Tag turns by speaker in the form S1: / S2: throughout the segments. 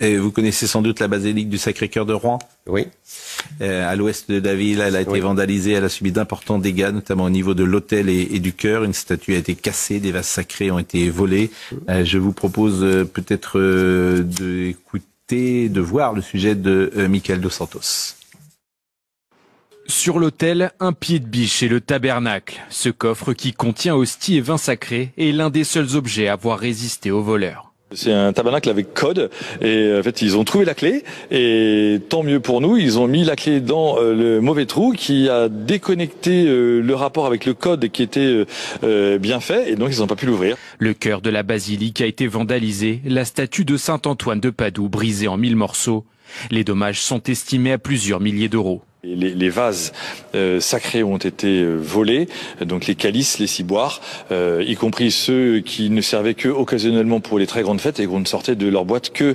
S1: Vous connaissez sans doute la basilique du Sacré-Cœur de Rouen?
S2: Oui.
S1: À l'ouest de la ville, elle a été vandalisée, elle a subi d'importants dégâts, notamment au niveau de l'autel et du chœur. Une statue a été cassée, des vases sacrés ont été volés. Je vous propose peut-être d'écouter, de voir le sujet de Michael Dos Santos.
S3: Sur l'autel, un pied de biche et le tabernacle. Ce coffre qui contient hostie et vin sacré est l'un des seuls objets à avoir résisté aux voleurs.
S4: C'est un tabernacle avec code et en fait ils ont trouvé la clé et tant mieux pour nous, ils ont mis la clé dans le mauvais trou qui a déconnecté le rapport avec le code qui était bien fait et donc ils n'ont pas pu l'ouvrir.
S3: Le cœur de la basilique a été vandalisé, la statue de Saint Antoine de Padoue brisée en 1000 morceaux. Les dommages sont estimés à plusieurs milliers d'euros.
S4: Les vases sacrés ont été volés, donc les calices, les ciboires, y compris ceux qui ne servaient que occasionnellement pour les très grandes fêtes et qu'on ne sortait de leur boîte que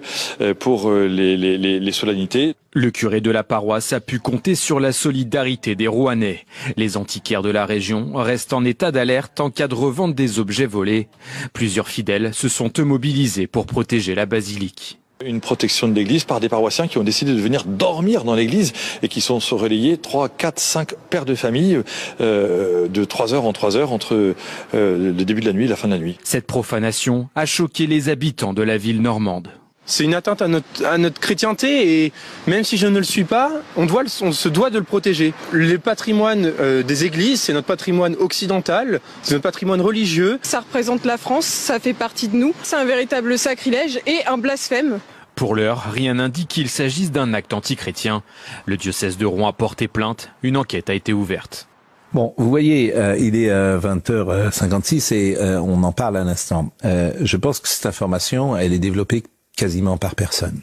S4: pour les solennités.
S3: Le curé de la paroisse a pu compter sur la solidarité des Rouennais. Les antiquaires de la région restent en état d'alerte en cas de revente des objets volés. Plusieurs fidèles se sont eux mobilisés pour protéger la basilique.
S4: Une protection de l'église par des paroissiens qui ont décidé de venir dormir dans l'église et qui sont relayés 3, 4, 5 pères de famille de 3 heures en 3 heures entre le début de la nuit et la fin de la nuit.
S3: Cette profanation a choqué les habitants de la ville normande.
S5: C'est une atteinte à notre chrétienté et même si je ne le suis pas, on se doit de le protéger. Le patrimoine des églises, c'est notre patrimoine occidental, c'est notre patrimoine religieux.
S6: Ça représente la France, ça fait partie de nous. C'est un véritable sacrilège et un blasphème.
S3: Pour l'heure, rien n'indique qu'il s'agisse d'un acte antichrétien. Le diocèse de Rouen a porté plainte, une enquête a été ouverte.
S1: Bon, vous voyez, il est 20h56 et on en parle à l'instant. Je pense que cette information, elle est développée quasiment par personne.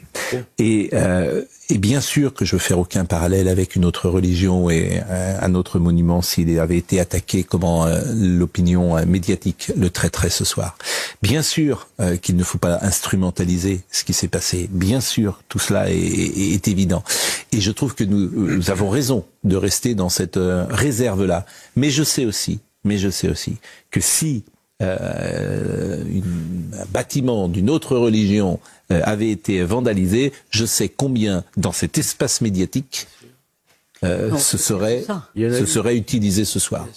S1: Et bien sûr que je veux faire aucun parallèle avec une autre religion et un autre monument s'il avait été attaqué, comment l'opinion médiatique le traiterait ce soir. Bien sûr qu'il ne faut pas instrumentaliser ce qui s'est passé. Bien sûr, tout cela est évident. Et je trouve que nous avons raison de rester dans cette réserve-là. Mais je sais aussi que si un bâtiment d'une autre religion avait été vandalisé, je sais combien dans cet espace médiatique ce serait utilisé ce soir.